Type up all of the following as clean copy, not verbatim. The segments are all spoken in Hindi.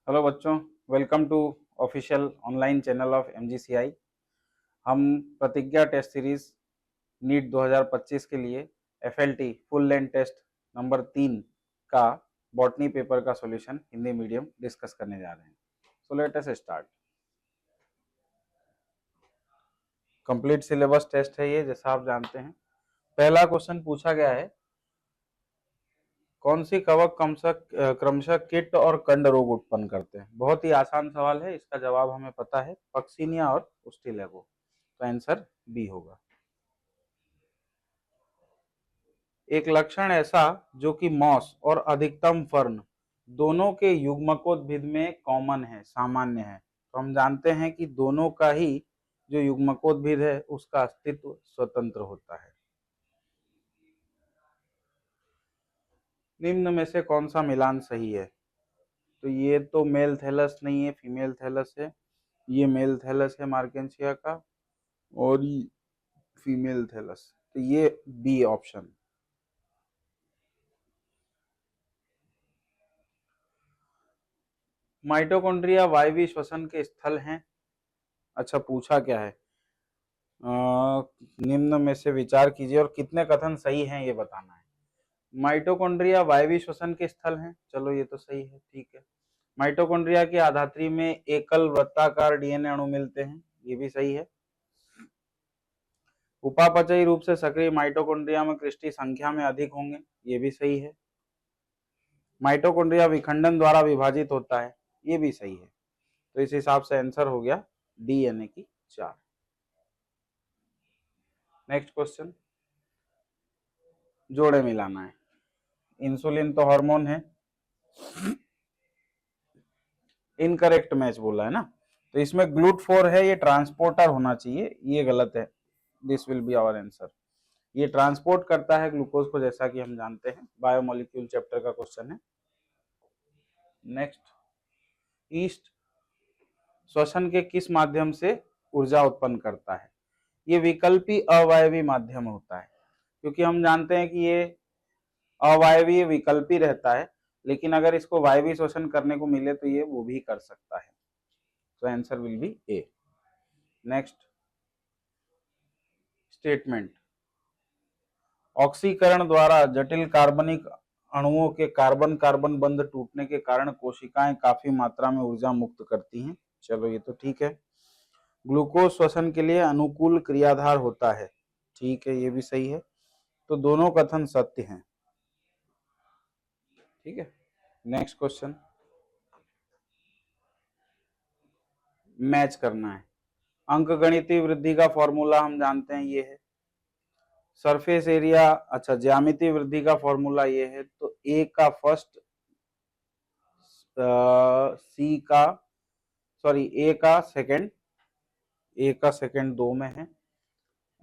हेलो बच्चों, welcome to official online channel of MGCI. हम प्रतिज्ञा टेस्ट सीरीज नीट 2025 के लिए FLT full length test number 3 का बॉटनी पेपर का सॉल्यूशन हिंदी मीडियम डिस्कस करने जा रहे हैं। So let us start. Complete syllabus test है ये, जैसा आप जानते हैं। पहला क्वेश्चन पूछा गया है, कौन सी कवक क्रमशः कीट और कंड रोग उत्पन्न करते हैं। बहुत ही आसान सवाल है, इसका जवाब हमें पता है, पक्सिनिया और उस्टिलेगो। तो आंसर बी होगा। एक लक्षण ऐसा जो कि मॉस और अधिकतम फर्न दोनों के युग्मकोद्भिद में कॉमन है, सामान्य है। तो हम जानते हैं कि दोनों का ही जो युग्मकोद्भिद है उसका अस्तित्व स्वतंत्र होता है। निम्न में से कौन सा मिलान सही है? तो ये तो मेल थैलस नहीं है, फीमेल थैलस है। ये मेल थैलस है मार्केंसिया का, और फीमेल थैलस, तो ये बी ऑप्शन। माइटोकॉन्ड्रिया वायवीय श्वसन के स्थल हैं। अच्छा, पूछा क्या है? निम्न में से विचार कीजिए और कितने कथन सही हैं ये बताना है। माइटोकॉन्ड्रिया वायवीय श्वसन के स्थल हैं, चलो ये तो सही है, ठीक है। माइटोकॉन्ड्रिया के आधात्री में एकल वृत्ताकार डीएनए अणु मिलते हैं, ये भी सही है। उपापचयी रूप से सक्रिय माइटोकॉन्ड्रिया में क्रिस्टी संख्या में अधिक होंगे, ये भी सही है। माइटोकॉन्ड्रिया विखंडन द्वारा विभाजित होता है, ये भी सही है। तो इस हिसाब से आंसर हो गया डी यानी कि 4। नेक्स्ट क्वेश्चन, जोड़े मिलाना है। इंसुलिन तो हार्मोन है, इनकरेक्ट मैच बोला है ना, तो इसमें GLUT4 है, ये ट्रांसपोर्टर होना चाहिए, ये गलत है। This will be our answer. ये ट्रांसपोर्ट करता है ग्लूकोज को, जैसा कि हम जानते हैं, बायोमोलिक्यूल चैप्टर का क्वेश्चन है। नेक्स्ट, ईस्ट श्वसन के किस माध्यम से ऊर्जा उत्पन्न करता है? ये विकल्पी अवायवीय माध्यम होता है, क्योंकि हम जानते हैं कि ये अवायवीय विकल्पी रहता है, लेकिन अगर इसको वायवीय शोषण करने को मिले तो ये वो भी कर सकता है। तो answer will be A. Next statement, ऑक्सीकरण द्वारा जटिल कार्बनिक अणुओं के कार्बन कार्बन बंध टूटने के कारण कोशिकाएं काफी मात्रा में ऊर्जा मुक्त करती हैं, चलो ये तो ठीक है। ग्लूकोज श्वसन के लिए अनुकूल क्रियाधार होता है, ठीक है, ये भी सही है। तो दोनों कथन सत्य हैं, ठीक है। नेक्स्ट क्वेश्चन, मैच करना है। अंकगणितीय वृद्धि का फॉर्मूला हम जानते हैं, ये है। सरफेस एरिया, अच्छा, ज्यामितीय वृद्धि का फॉर्मूला ये है। तो ए का फर्स्ट, सी का, सॉरी, ए का सेकंड, ए का सेकंड दो में है।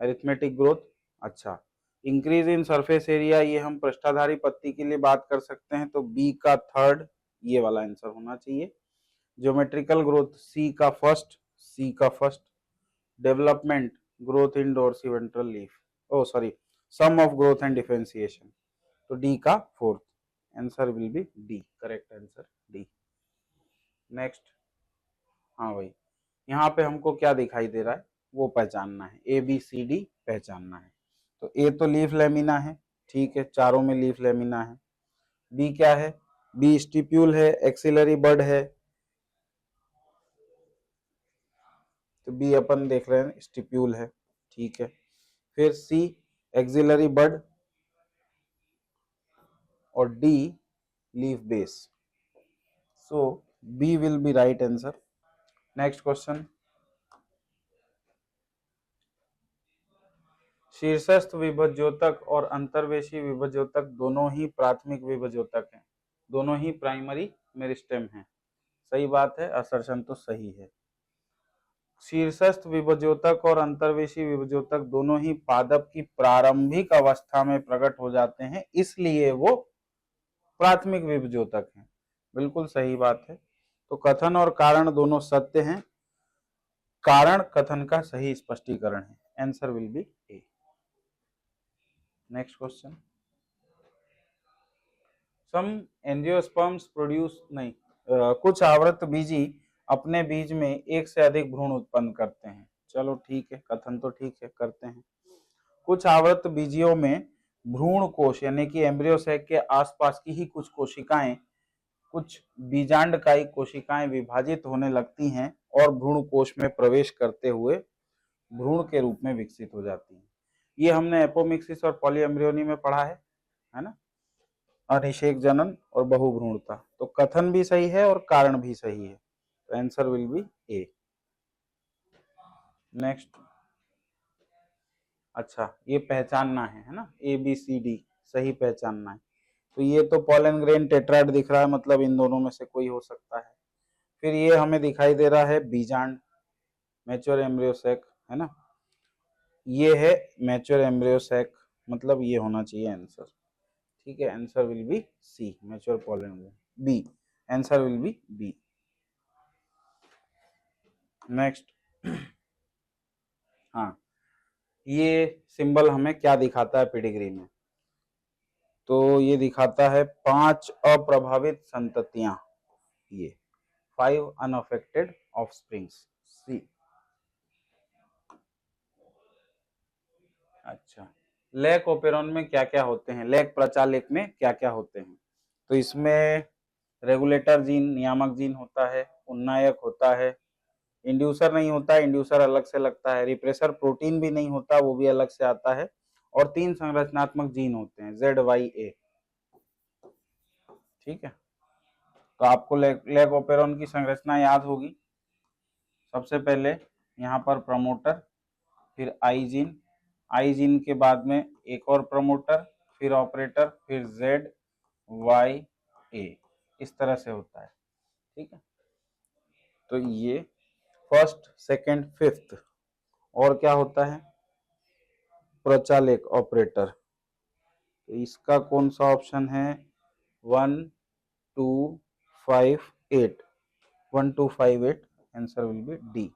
अरिथमेटिक ग्रोथ, अच्छा, इंक्रीज इन सरफेस एरिया, ये हम पृष्ठाधारी पत्ती के लिए बात कर सकते हैं, तो बी का थर्ड, ये वाला आंसर होना चाहिए। ज्योमेट्रिकल ग्रोथ, सी का first. Development, growth in dorsiventral leaf, oh sorry, sum of growth and differentiation, तो डी का fourth. Answer will be D, correct answer D. Next, हाँ भाई, यहाँ पे हमको क्या दिखाई दे रहा है वो पहचानना है, ए बी सी डी पहचानना है। तो ए तो लीफ लेमिना है, ठीक है, चारों में लीफ लेमिना है। बी क्या है? बी स्टिप्यूल है, एक्सिलरी बड है, तो बी अपन देख रहे हैं स्टिप्यूल है, ठीक है। फिर सी एक्सिलरी बड, और D leaf base, so B will be right answer. Next question, शीर्षस्थ विभज्योतक और अंतर्वेशी विभज्योतक दोनों ही प्राथमिक विभज्योतक हैं, दोनों ही प्राइमरी मेरिस्टेम हैं, सही बात है, असर्शन तो सही है। शीर्षस्थ विभज्योतक और अंतर्वेशी विभज्योतक दोनों ही पादप की प्रारंभिक अवस्था में प्रकट हो जाते हैं, इसलिए वो प्राथमिक विभज्योतक हैं, बिल्कुल सही बात है। तो कथन और कारण दोनों सत्य हैं, कारण कथन का सही स्पष्टीकरण है, answer will be A. Next question, some angiosperms produce, नहीं, कुछ आवृत बीजी अपने बीज में एक से अधिक भ्रूण उत्पन्न करते हैं। चलो ठीक है, कथन तो ठीक है, करते हैं। कुछ आवृत बीजियों में भ्रूण कोश यानी कि एम्ब्रियो सैक के आसपास की ही कुछ कोशिकाएं, कुछ बीजांडकायी कोशिकाएं विभाजित होने लगती हैं और भ्रूण कोश में प्रवेश करते हुए भ्रूण के रूप में विकसित हो जाती हैं। ये हमने एपोमिक्सिस और पॉलीएम्ब्रियोनी में पढ़ा है ना, अनिषेक जनन और बहुभ्रूणता। तो कथन भी सही है और कारण भी सही है, तो answer will be A. Next, अच्छा ये पहचानना है ना, ए बी सी डी सही पहचानना है। तो ये तो पॉलन ग्रेन टेट्राइड दिख रहा है, मतलब इन दोनों में से कोई हो सकता है। फिर ये हमें दिखाई दे रहा है बीजांड, मैच्योर एम्ब्रियो सैक, है ना, ये है मैच्योर एम्ब्रियो सैक, मतलब ये होना चाहिए आंसर। ठीक है, answer will be C, mature pollen grain, B, answer will be B. Next, हाँ ये सिंबल हमें क्या दिखाता है पेडिग्री में, तो ये दिखाता है 5 अप्रभावित संततियां, ये 5 अनअफेक्टेड ऑफस्प्रिंग्स, सी। अच्छा, लेक ओपेरॉन में क्या क्या होते हैं, लेक प्रचालक में क्या क्या होते हैं, तो इसमें रेगुलेटर जीन, नियामक जीन होता है, उन्नायक होता है, इंड्यूसर नहीं होता है, इंड्यूसर अलग से लगता है, रिप्रेसर प्रोटीन भी नहीं होता, वो भी अलग से आता है, और 3 संरचनात्मक जीन होते हैं, ZYA। ठीक है, तो आपको लेग ओपेरॉन की संरचना याद होगी। सबसे पहले यहाँ पर प्रमोटर, फिर आई जीन के बाद में एक और प्रमोटर, फिर ऑपरेटर, फिर ZYA, इस तरह से होता है। ठीक है, तो ये फर्स्ट, सेकंड, फिफ्थ, और क्या होता है, प्रचालक ऑपरेटर। तो इसका कौन सा ऑप्शन है, 1 2 5 8, 1 2 5 8, आंसर विल बी डी।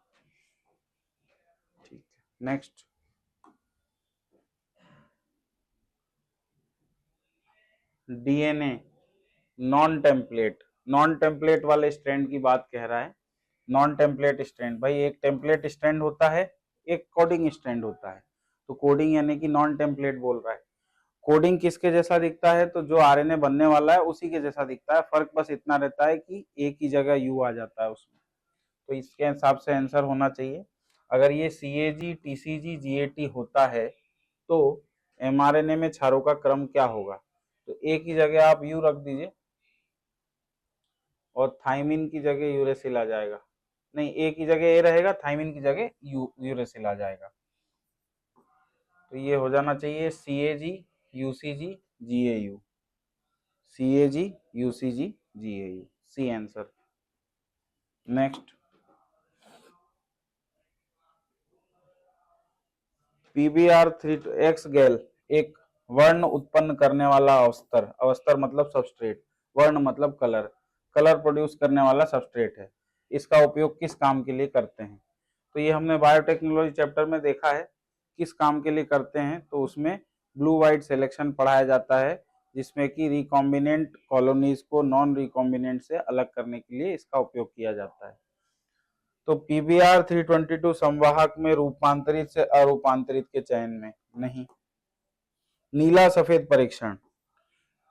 ठीक है, next, DNA non template, non template वाले स्ट्रैंड की बात कह रहा है। नॉन टेम्पलेट स्ट्रैंड, भाई एक टेम्पलेट स्ट्रैंड होता है, एक कोडिंग स्ट्रैंड होता है, तो कोडिंग यानी कि नॉन टेम्पलेट बोल रहा है। कोडिंग किसके जैसा दिखता है, तो जो आरएनए बनने वाला है उसी के जैसा दिखता है, फर्क बस इतना रहता है कि एक ही जगह यू आ जाता है उसमें, तो इसके हिसाब से आंसर होना चाहिए। अगर ये CAG TCG GAT होता है तो mRNA में क्षारों का क्रम क्या होगा, तो एक ही जगह आप यू रख दीजिए और थाइमिन की जगह यूरेसिल आ जाएगा, नहीं एक ही जगह ए रहेगा, थाइमिन की जगह यूरेसिल आ जाएगा, तो ये हो जाना चाहिए CAG UCG GAU, CAG UCG GAU, C answer. Next, PBr3 गैल एक वर्ण उत्पन्न करने वाला अवस्तर, अवस्तर मतलब सबस्ट्रेट, वर्ण मतलब कलर, कलर प्रोड्यूस करने वाला सबस्ट्रेट है। इसका उपयोग किस काम के लिए करते हैं, तो ये हमने बायोटेक्नोलॉजी चैप्टर में देखा है किस काम के लिए करते हैं, तो उसमें ब्लू वाइट सिलेक्शन पढ़ाया जाता है, जिसमें कि रिकॉम्बिनेंट कॉलोनीज को नॉन रिकॉम्बिनेंट से अलग करने के लिए इसका उपयोग किया जाता है। तो PBr322 संवाहक में रूपांतरित से अरूपांतरित के चयन में नहीं, नीला सफेद परीक्षण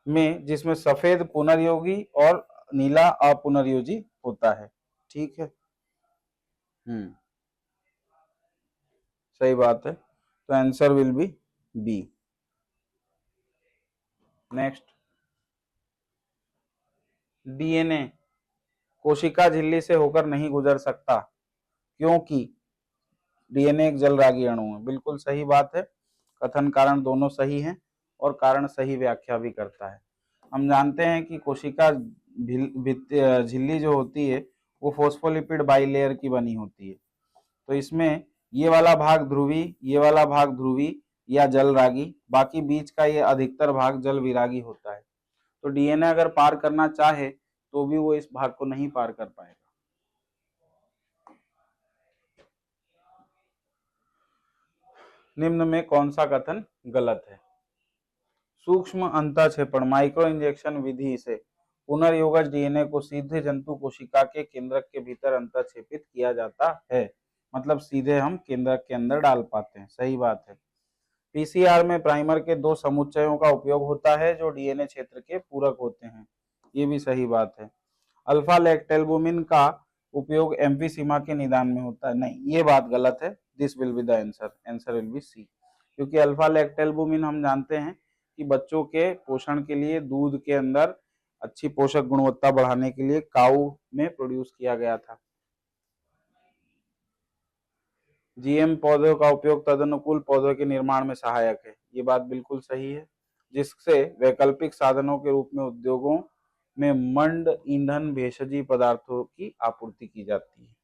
में जिसमें सफेद पुनर्योगी और नीला अपुनर्योजी होता है। ठीक है, सही बात है, तो answer will be B. Next, DNA कोशिका झिल्ली से होकर नहीं गुजर सकता क्योंकि डीएनए एक जलरागी अणु है, बिल्कुल सही बात है, कथन कारण दोनों सही हैं और कारण सही व्याख्या भी करता है। हम जानते हैं कि कोशिका झिल्ली जो होती है वो फोस्फोलिपिड बाइलेयर की बनी होती है, तो इसमें ये वाला भाग ध्रुवी, ये वाला भाग ध्रुवी या जलरागी, बाकी बीच का ये अधिकतर भाग जल विरागी होता है, तो डीएनए अगर पार करना चाहे तो भी वो इस भाग को नहीं पार कर पाएगा। निम्न में कौन सा कथन गलत है, सूक्ष्म अंतःक्षेपण माइक्रो इंजेक्शन विधि से पुनर्योगज डीएनए को सीधे जंतु कोशिका के केंद्रक के भीतर अंतःक्षेपित किया जाता है, मतलब सीधे हम केंद्रक के अंदर डाल पाते हैं। सही बात है। पीसीआर में प्राइमर के 2 समुच्चयों का उपयोग होता है जो डीएनए क्षेत्र के पूरक होते हैं, ये भी सही बात है। अल्फा लैक्टेल्बुमिन का उपयोग एम्फीसीमा के निदान में होता है, नहीं ये बात गलत है। This will be the answer, answer will be C, क्योंकि अल्फा लैक्टेल्बुमिन हम जानते हैं कि बच्चों के पोषण के लिए दूध के अंदर अच्छी पोषक गुणवत्ता बढ़ाने के लिए काऊ में प्रोड्यूस किया गया था। जीएम पौधों का उपयोग तदनुकूल पौधों के निर्माण में सहायक है, ये बात बिल्कुल सही है, जिससे वैकल्पिक साधनों के रूप में उद्योगों में मंड ईंधन भेषजी पदार्थों की आपूर्ति की जाती है।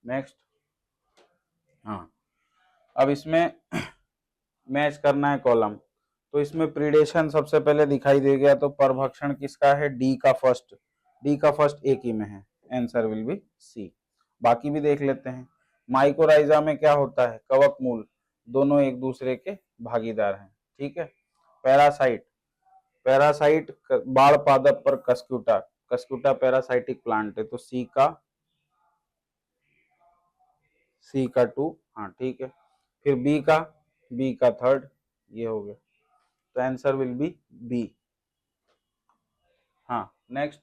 नेक्स्ट, हाँ अब इसमें मैच करना है कॉलम, तो इसमें प्रीडेशन सबसे पहले दिखाई दे गया, तो परभक्षण किसका है, डी का फर्स्ट एक ही में है, आंसर विल बी सी। बाकी भी देख लेते हैं। माइकोराइजा में क्या होता है, कवक मूल, दोनों एक दूसरे के भागीदार हैं, ठीक है। पैरासाइट बाढ़ पादप पर कस्क्यूटा पैरासाइटिक प्लांट है, तो सी का 2, हाँ ठीक है। फिर बी का थर्ड, ये हो गया, तो आंसर विल बी बी। हाँ नेक्स्ट,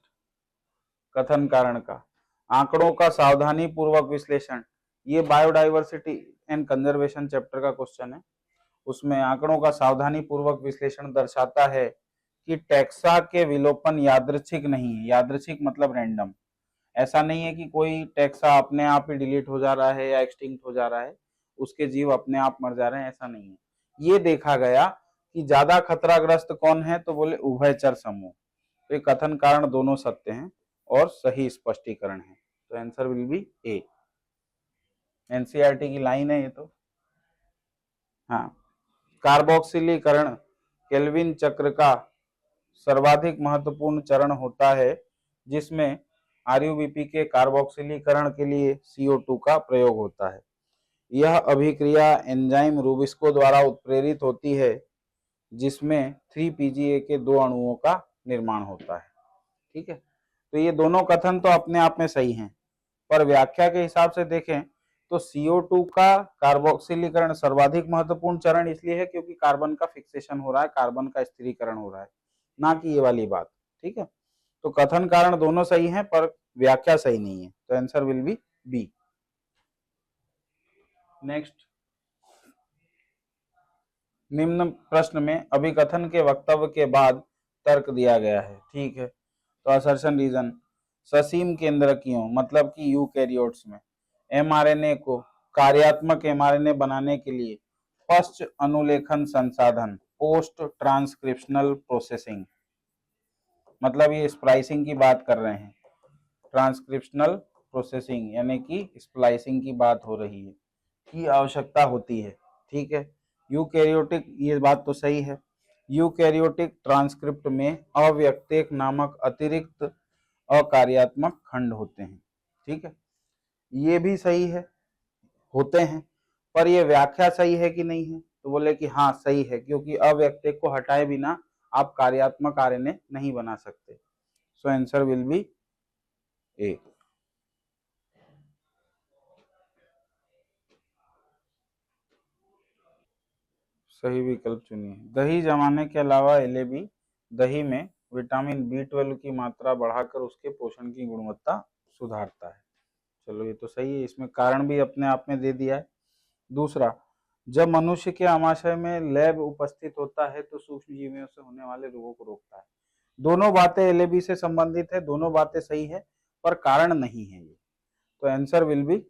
कथन कारण का आंकड़ों का सावधानी पूर्वक विश्लेषण, ये बायोडाइवर्सिटी एंड कंजर्वेशन चैप्टर का क्वेश्चन है। उसमें आंकड़ों का सावधानी पूर्वक विश्लेषण दर्शाता है कि टैक्सा के विलोपन यादृच्छिक नहीं है। यादृच्छिक मतलब रैंडम, ऐसा नहीं है कि कोई टैक्सा अपने आप ही डिलीट हो जा रहा है या एक्सटिंक्ट हो जा रहा है, उसके जीव अपने आप मर जा रहे हैं, ऐसा नहीं है। ये देखा गया कि ज्यादा खतराग्रस्त कौन है, तो बोले उभयचर समूह। तो ये कथन कारण दोनों सत्य हैं और सही स्पष्टीकरण है, तो answer will be A. NCERT की लाइन है ये तो। हाँ, कार्बोक्सिलीकरण केल्विन चक्र का सर्वाधिक महत्वपूर्ण चरण होता है, जिसमें आरयूबीपी के कार्बोक्सिलीकरण के लिए CO2 का प्रयोग होता है। यह अभिक्रिया एंजाइम रूबिस्को द्वारा उत्प्रेरित होती है, जिसमें 3PGA के 2 अणुओं का निर्माण होता है, ठीक है। तो ये दोनों कथन तो अपने आप में सही हैं, पर व्याख्या के हिसाब से देखें तो CO2 का कार्बोक्सिलीकरण सर्वाधिक महत्वपूर्ण चरण इसलिए है क्योंकि कार्बन का फिक्सेशन हो रहा है, कार्बन का स्थिरीकरण हो रहा है, ना कि ये वाली बात, ठीक है। तो कथन कारण दोनों सही हैं पर व्याख्या सही नहीं है, तो answer will be B. Next, निम्न प्रश्न में अभिकथन के वक्तव्य के बाद तर्क दिया गया है, ठीक है। तो असर्शन रीजन, ससीम केंद्रकियों मतलब कि यूकैरियोट्स में एमआरएनए को कार्यात्मक एमआरएनए बनाने के लिए पश्च अनुलेखन संसाधन पोस्ट ट्रांसक्रिप्शनल प्रोसेसिंग, मतलब ये स्प्लाइसिंग की बात कर रहे हैं, ट्रांसक्रिप्शनल प्रोसेसिंग यानी कि स्प्लाइसिंग की बात हो रही है, की आवश्यकता होती है, ठीक है। यूकैरियोटिक, ये बात तो सही है, यूकैरियोटिक ट्रांसक्रिप्ट में अव्यक्तेक नामक अतिरिक्त अकार्यात्मक खंड होते हैं, ठीक है। ये भी सही है, होते हैं, पर ये व्याख्या सही है कि नहीं है, तो बोले कि हाँ सही है, क्योंकि अव्यक्तेक को हटाए बिना आप कार्यात्मक आरएनए नहीं बना सकते। सो आंसर विल बी ए। सही विकल्प चुनिए। दही जमाने के अलावा LAB दही में विटामिन B12 की मात्रा बढ़ाकर उसके पोषण की गुणवत्ता सुधारता है। चलो ये तो सही है, इसमें कारण भी अपने आप में दे दिया है। दूसरा, जब मनुष्य के आमाशय में लैब उपस्थित होता है तो सूक्ष्म जीवियों से होने वाले रोगों को रोकता है। दोनों बातें LAB से संबंधित है, दोनों बातें सही है, पर कारण नहीं है ये, तो answer will be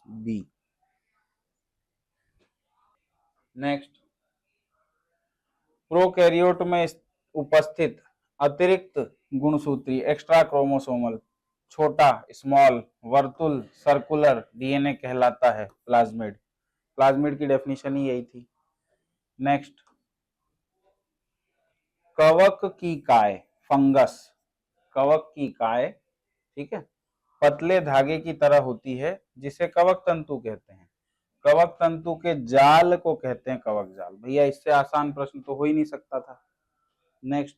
B. Next, prokaryote में उपस्थित अतिरिक्त गुणसूत्री एक्स्ट्रा क्रोमोसोमल छोटा स्मॉल वर्तुल सर्कुलर डीएनए कहलाता है प्लाज्मिड। प्लाज्मिड की डेफिनेशन ही यही थी। नेक्स्ट, कवक की काय फंगस, कवक की काय, ठीक है, पतले धागे की तरह होती है जिसे कवक तंतु कहते हैं। कवक तंतु के जाल को कहते हैं कवक जाल। भैया इससे आसान प्रश्न तो हो ही नहीं सकता था। Next,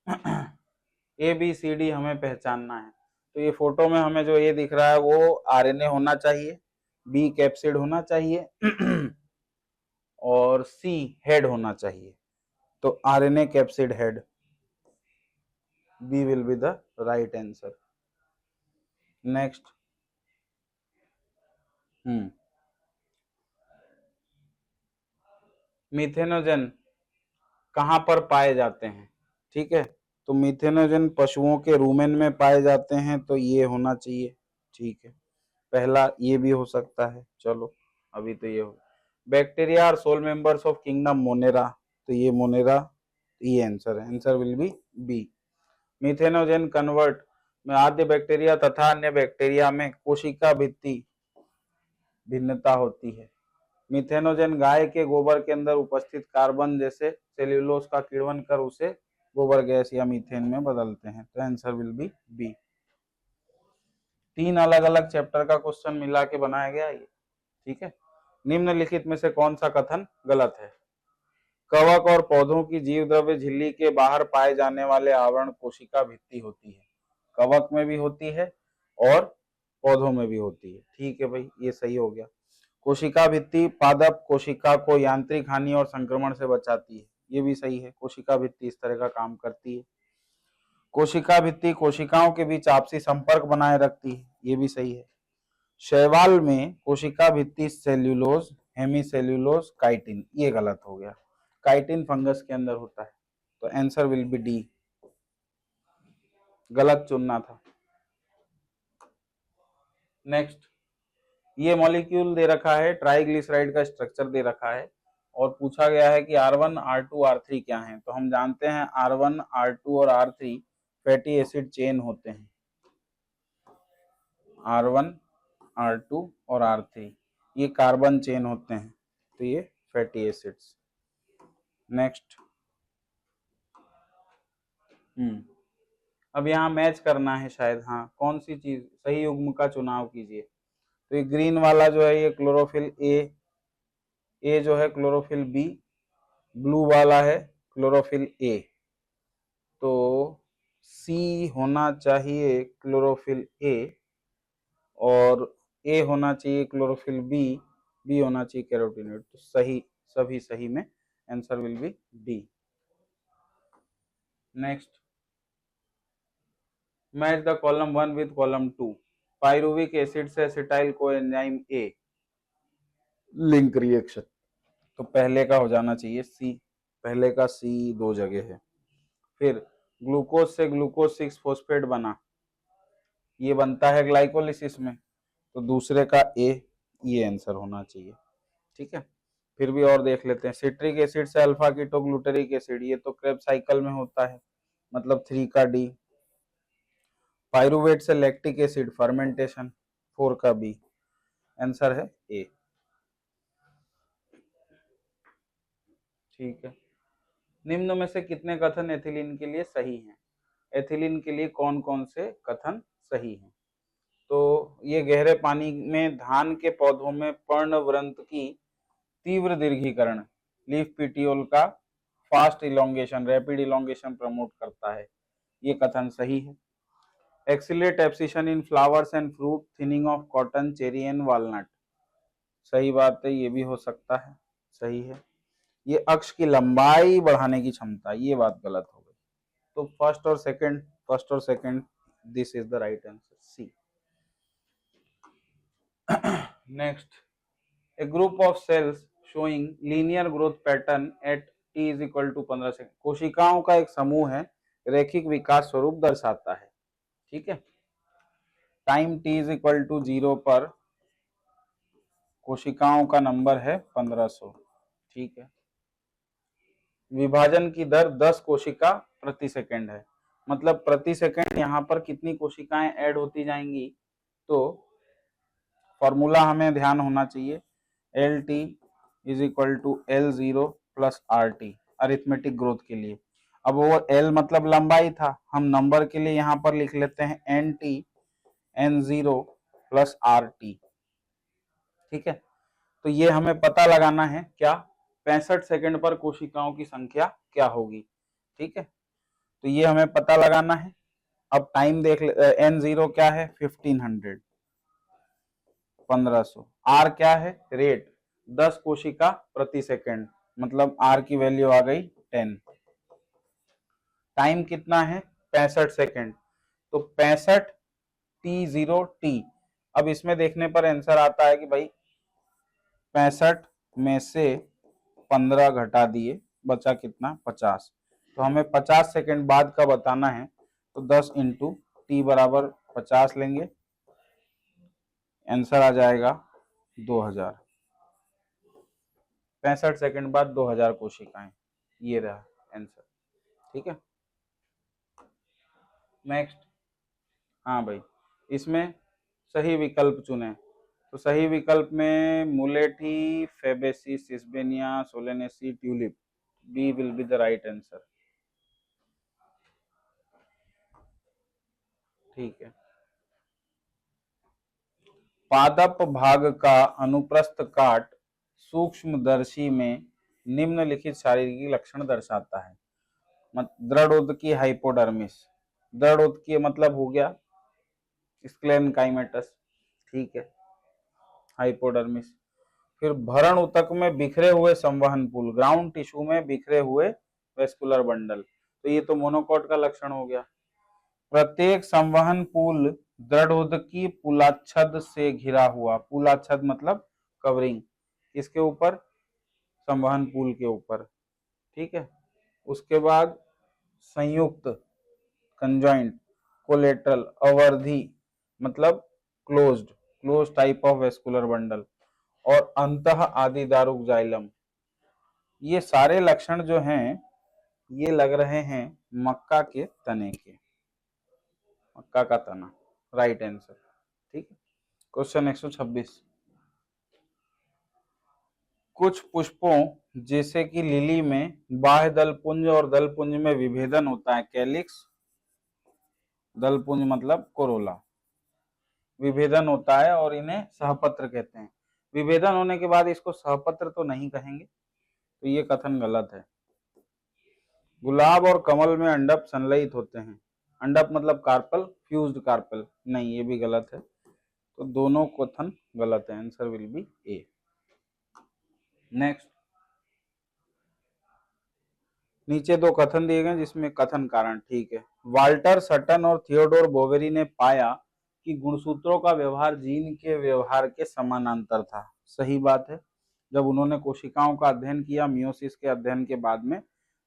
A B C D हमें पहचानना है। तो ये फोटो में हमें जो ये दिख रहा है वो आरएनए होना चाहिए, बी कैप्सिड होना चाहिए और सी हेड होना चाहिए। तो RNA capsid head, B will be the right answer. Next, methanogen कहाँ पर पाए जाते हैं? ठीक है, तो मिथेनोजन पशुओं के रूमेन में पाए जाते हैं, तो ये होना चाहिए। ठीक है, पहला ये भी हो सकता है। चलो अभी तो ये हो। Bacteria are sole members of kingdom Monera, तो ये मोनेरा, ये आंसर है। Answer will be B. Methanogen convert में आद्य बैक्टीरिया तथा अन्य बैक्टीरिया में कोशिका भित्ति भिन्नता होती है। मिथेनोजन गाय के गोबर के अंदर उपस्थित कार्बन जैसे सेल्यूलोज का किण्वन कर उसे गोबर गैस या मीथेन में बदलते हैं। तो आंसर विल बी बी। 3 अलग अलग चैप्टर का क्वेश्चन मिला के बनाया गया ये। ठीक है, निम्नलिखित में से कौन सा कथन गलत है? कवक और पौधों की जीव द्रव्य झिल्ली के बाहर पाए जाने वाले आवरण कोशिका भित्ति होती है। कवक में भी होती है और पौधों में भी होती है। ठीक है भाई, ये सही हो गया। कोशिका भित्ति पादप कोशिका को यांत्रिक हानि और संक्रमण से बचाती है। ये भी सही है, कोशिका भित्ति इस तरह का काम करती है। कोशिका भित्ति कोशिकाओं के बीच आपसी संपर्क बनाए रखती है। ये भी सही है। शैवाल में कोशिका भित्ति सेल्यूलोज, हेमीसेल्यूलोज, काइटिन, ये गलत हो गया। काइटिन फंगस के अंदर होता है। तो आंसर विल बी डी, गलत चुनना था। नेक्स्ट, ये मॉलिक्यूल दे रखा है, ट्राइग्लिसराइड का स्ट्रक्चर दे रखा है और पूछा गया है कि R1, R2, R3 क्या है। तो हम जानते हैं R1, R2 और R3 फैटी एसिड चेन होते हैं। R1, R2 और R3 ये कार्बन चेन होते हैं, तो ये फैटी एसिड्स। नेक्स्ट, अब यहाँ मैच करना है शायद। हाँ, कौन सी चीज सही युग्म का चुनाव कीजिए। तो ये ग्रीन वाला जो है ये क्लोरोफिल ए जो है क्लोरोफिल बी, ब्लू वाला है क्लोरोफिल ए। तो सी होना चाहिए क्लोरोफिल ए और ए होना चाहिए क्लोरोफिल बी, बी होना चाहिए कैरोटीनॉइड। तो सही, सभी सही में answer will be D. Next, match the column 1 with column 2। Pyruvic acid से acetyl coenzyme A link reaction. तो पहले का हो जाना चाहिए सी, पहले का सी 2 जगह है। फिर ग्लूकोज से ग्लूकोज 6 फॉस्फेट बना, ये बनता है ग्लाइकोलिसिस में। तो दूसरे का ए, ये आंसर होना चाहिए। ठीक है, फिर भी और देख लेते हैं। सिट्रिक एसिड से अल्फा कीटोग्लूटरिक एसिड, ये तो क्रेब्स साइकिल में होता है, मतलब 3 का डी। पायरुवेट से लैक्टिक एसिड फर्मेंटेशन, 4 का बी। आंसर है ए। ठीक है, निम्न में से कितने कथन एथिलीन के लिए सही हैं? एथिलीन के लिए कौन कौन से कथन सही हैं? तो ये गहरे पानी में धान के पौधों में पर्णवृंत की तीव्र दीर्घीकरण, लीफ पिटियोल का fast elongation, rapid elongation promote करता है। ये कथन सही है। Accelerate abscission in flowers and fruit, thinning of cotton, cherry and walnut, सही बात है, ये भी हो सकता है, सही है। ये अक्ष की लंबाई बढ़ाने की क्षमता, ये बात गलत हो गई। तो फर्स्ट और second this is the right answer, C. Next, a group of cells showing linear growth pattern at t is equal to 15 second. कोशिकाओं का एक समूह है, रैखिक विकास स्वरूप दर्शाता है। ठीक है, time t is equal to 0 पर कोशिकाओं का नंबर है 1500। ठीक है, विभाजन की दर 10 कोशिका प्रति सेकंड है, मतलब प्रति सेकंड यहाँ पर कितनी कोशिकाएं ऐड होती जाएंगी। तो फॉर्मूला हमें ध्यान होना चाहिए, L T is equal to L0 plus RT arithmetic growth के लिए। अब वो L मतलब लंबाई था, हम नंबर के लिए यहाँ पर लिख लेते हैं NT N0 प्लस RT। ठीक है, तो ये हमें पता लगाना है क्या, 65 सेकंड पर कोशिकाओं की संख्या क्या होगी। ठीक है, तो ये हमें पता लगाना है। अब टाइम देख ले, n0 क्या है 1500, 1500। r क्या है रेट 10 कोशिका प्रति सेकंड, मतलब r की वैल्यू आ गई 10। टाइम कितना है 65 सेकंड, तो 65 t0t। अब इसमें देखने पर आंसर आता है कि भाई 65 में से 15 घटा दिए, बचा कितना 50। तो हमें 50 सेकंड बाद का बताना है, तो 10 इंटू टी बराबर 50 लेंगे, आंसर आ जाएगा 2000। 65 सेकंड बाद 2000 कोशिकाएं, ये रहा आंसर। ठीक है, नेक्स्ट। हाँ भाई, इसमें सही विकल्प चुने, तो सही विकल्प में मुलेठी, Fabaceae, Sesbania, Solanaceae, tulip, B will be the right answer. ठीक है, पादप भाग का अनुप्रस्थ काट सूक्ष्मदर्शी में निम्नलिखित शारीरिक लक्षण दर्शाता है। दृढ़ उदकी हाइपोडर्मिस, दृढ़ उदकी मतलब हो गया स्क्लेनकाइमेटस, ठीक है, हाइपोडर्मिस। फिर भरण ऊतक में बिखरे हुए संवहन पुल, ग्राउंड टिश्यू में बिखरे हुए वेस्कुलर बंडल, तो ये तो मोनोकॉट का लक्षण हो गया। प्रत्येक संवहन पुल दृढ़ उदकी पुलाच्छद से घिरा हुआ, पुलाच्छद मतलब कवरिंग, इसके ऊपर संवहन पुल के ऊपर, ठीक है। उसके बाद संयुक्त कंजॉइंट, कोलेटरल, अवर्धी मतलब closed, close type of vascular bundle, और अंतः आदि दारुक जाइलम। ये सारे लक्षण जो हैं ये लग रहे हैं मक्का के तने के, मक्का का तना, राइट आंसर। ठीक है, क्वेश्चन 126। कुछ पुष्पों जैसे कि लिली में बाह्य दलपुंज और दलपुंज में विभेदन होता है, कैलिक्स, दलपुंज मतलब कोरोला, विभेदन होता है और इन्हें सहपत्र कहते हैं। विभेदन होने के बाद इसको सहपत्र तो नहीं कहेंगे, तो ये कथन गलत है। गुलाब और कमल में अंडप संलयित होते हैं, अंडप मतलब कार्पल, फ्यूज्ड कार्पल, नहीं ये भी गलत है, तो दोनों कथन गलत है, answer will be A. Next, नीचे दो कथन दिए गए जिसमें कथन कारण ठीक है। वाल्टर सटन और थियोडोर बोवेरी ने पाया कि गुणसूत्रों का व्यवहार जीन के व्यवहार के समानांतर था, सही बात है। जब उन्होंने कोशिकाओं का अध्ययन किया मियोसिस के अध्ययन के बाद में,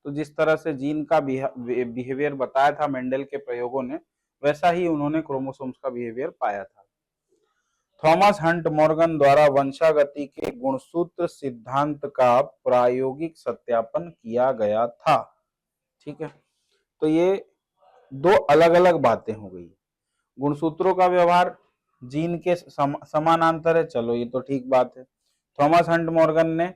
तो जिस तरह से जीन का बिहेवियर बताया था मेंडल के प्रयोगों ने, वैसा ही उन्होंने क्रोमोसोम्स का बिहेवियर पाया था। थॉमस हंट मॉर्गन द्वारा वंशागति के गुणसूत्र सिद्धांत का प्रायोगिक सत्यापन किया गया था। ठीक है, तो ये दो अलग अलग बातें हो गई। गुणसूत्रों का व्यवहार जीन के समानांतर है, चलो ये तो ठीक बात है। थॉमस हंट मॉर्गन ने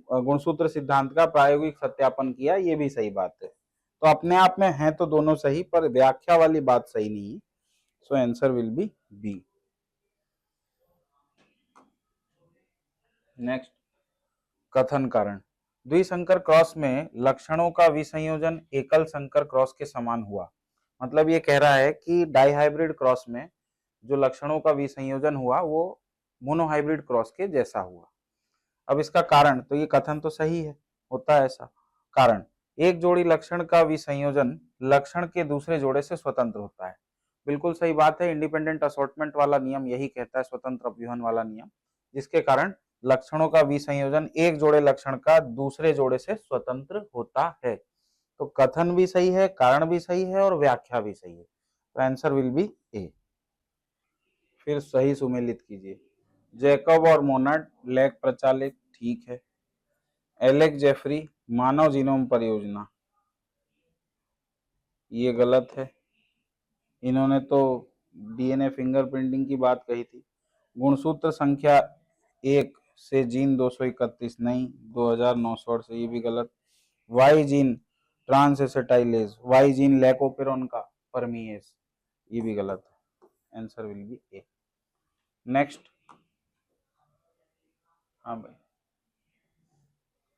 गुणसूत्र सिद्धांत का प्रायोगिक सत्यापन किया, ये भी सही बात है। तो अपने आप में है तो दोनों सही, पर व्याख्या वाली बात सही नहीं है, so answer will be B. Next, कथन कारण। द्विसंकर क्रॉस में लक्षणों का विसंयोजन एकल संकर क्रॉस के समान हुआ, मतलब ये कह रहा है कि डाइहाइब्रिड क्रॉस में जो लक्षणों का विसंयोजन हुआ वो मोनोहाइब्रिड क्रॉस के जैसा हुआ। अब इसका कारण, तो ये कथन तो सही है, होता है ऐसा। कारण, एक जोड़ी लक्षण का विसंयोजन लक्षण के दूसरे जोड़े से स्वतंत्र होता है, बिल्कुल सही बात है। इंडिपेंडेंट असॉर्टमेंट वाला नियम यही कहता है, स्वतंत्र अपव्यूहन वाला नियम, जिसके कारण लक्षणों का विसंयोजन एक जोड़े लक्षण का दूसरे जोड़े से स्वतंत्र होता है। तो कथन भी सही है, कारण भी सही है और व्याख्या भी सही है, तो आंसर विल बी ए। फिर सही सुमेलित कीजिए। जैकब और मोनार्ड लैक प्रचालित, ठीक है। एलेक जेफरी मानव जीनोम परियोजना, ये गलत है, इन्होंने तो डीएनए फिंगरप्रिंटिंग की बात कही थी। गुणसूत्र संख्या 1 से जीन 231, नहीं 2968 से, ये भी गलत। Y gene transacetylase, Y gene lac operon का परमीएज, ये भी गलत है, answer will be A. Next, हाँ भाई,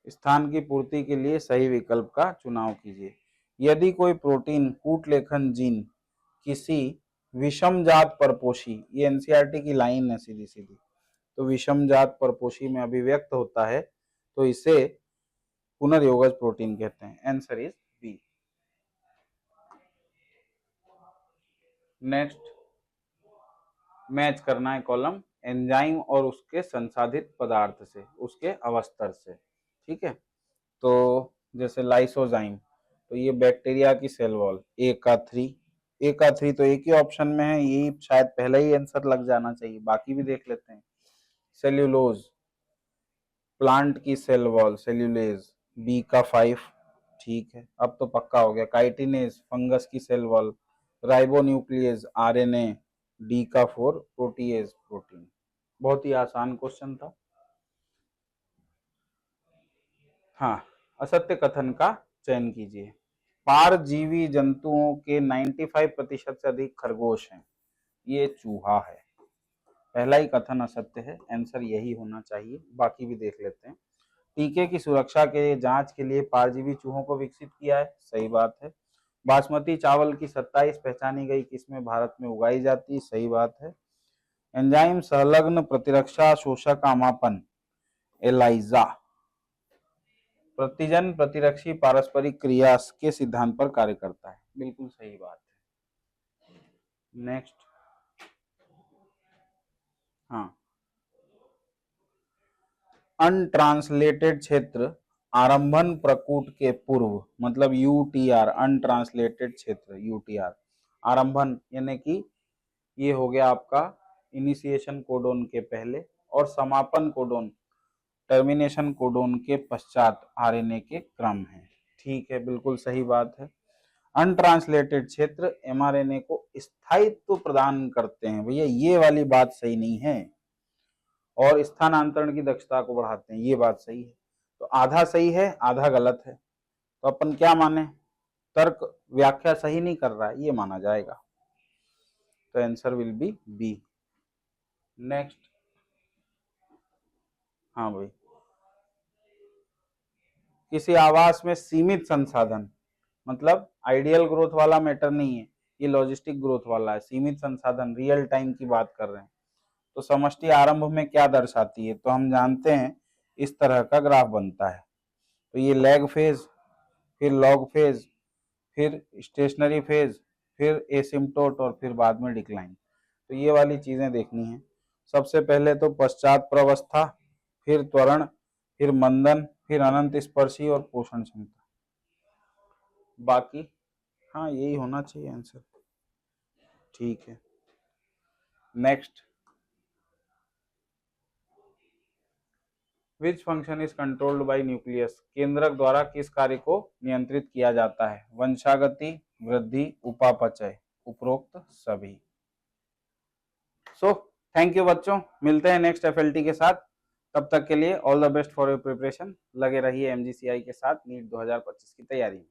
स्थान की पूर्ति के लिए सही विकल्प का चुनाव कीजिए। यदि कोई प्रोटीन कूटलेखन जीन किसी विषमजात परपोषी, ये एनसीईआरटी की लाइन है सीधी सीधी, तो विषमजात परपोषी में अभिव्यक्त होता है तो इसे पुनर्योगज प्रोटीन कहते हैं। Answer is B. Next match करना है कॉलम एंजाइम और उसके संसाधित पदार्थ से, उसके अवस्तर से। ठीक है, तो जैसे लाइसोजाइम, तो ये बैक्टीरिया की सेल वॉल, ए का 3 तो एक ही ऑप्शन में है, यही शायद पहले ही आंसर लग जाना चाहिए, बाकी भी देख लेते हैं। सेल्यूलोज, प्लांट की सेल वॉल सेल्यूलेज, बी का 5। ठीक है, अब तो पक्का हो गया। काइटिनेज, फंगस की cell wall, ribonuclease, RNA, D का 4, प्रोटीएज प्रोटीन। बहुत ही आसान क्वेश्चन था। हाँ, असत्य कथन का चयन कीजिए। पारजीवी जंतुओं के 95% से अधिक खरगोश हैं, ये चूहा है। पहला ही कथन असत्य है, आंसर यही होना चाहिए, बाकी भी देख लेते हैं। टीके की सुरक्षा के जांच के लिए पारजीवी चूहों को विकसित किया है, सही बात है। बासमती चावल की 27 पहचानी गई किस्में भारत में उगाई जाती, सही बात है। एंजाइम संलग्न प्रतिरक्षा शोषक आमापन, एलाइजा, प्रतिजन प्रतिरक्षी पारस्परिक क्रिया के सिद्धांत पर कार्य करता है, बिल्कुल सही बात है। नेक्स्ट, हाँ, अनट्रांसलेटेड क्षेत्र आरंभन प्रकूट के पूर्व, मतलब यूटीआर, अनट्रांसलेटेड क्षेत्र यूटीआर, आरंभन यानी कि ये हो गया आपका इनिशिएशन कोडोन के पहले और समापन कोडोन, टर्मिनेशन कोडोन के पश्चात आरएनए के क्रम है। ठीक है, बिल्कुल सही बात है। अनट्रांसलेटेड क्षेत्र एमआरएनए को स्थायित्व प्रदान करते हैं, भैया ये वाली बात सही नहीं है, और स्थानांतरण की दक्षता को बढ़ाते हैं, ये बात सही है। तो आधा सही है आधा गलत है, तो अपन क्या माने, तर्क व्याख्या सही नहीं कर रहा है, ये माना जाएगा। तो answer will be B. Next, हाँ भाई, किसी आवास में सीमित संसाधन, मतलब आइडियल ग्रोथ वाला मैटर नहीं है, ये लॉजिस्टिक ग्रोथ वाला है। सीमित संसाधन, रियल टाइम की बात कर रहे हैं, तो समष्टि आरंभ में क्या दर्शाती है, तो हम जानते हैं इस तरह का ग्राफ बनता है। तो ये लैग फेज, फिर लॉग फेज, फिर स्टेशनरी फेज, फिर एसिम्प्टोट और फिर बाद में डिक्लाइन। तो ये वाली चीजें देखनी है। सबसे पहले तो पश्चात प्रवस्था, फिर त्वरण, फिर मंदन, फिर अनंत स्पर्शी और पोषण क्षमता। बाकी हाँ यही होना चाहिए आंसर। ठीक है, next, which function is controlled by nucleus, केंद्रक द्वारा किस कार्य को नियंत्रित किया जाता है, वंशागति, वृद्धि, उपापचय, उपरोक्त सभी। सो थैंक यू बच्चों, मिलते हैं नेक्स्ट एफएलटी के साथ, तब तक के लिए all the best for your preparation. लगे रहिए एमजीसीआई के साथ नीट 2025 की तैयारी में।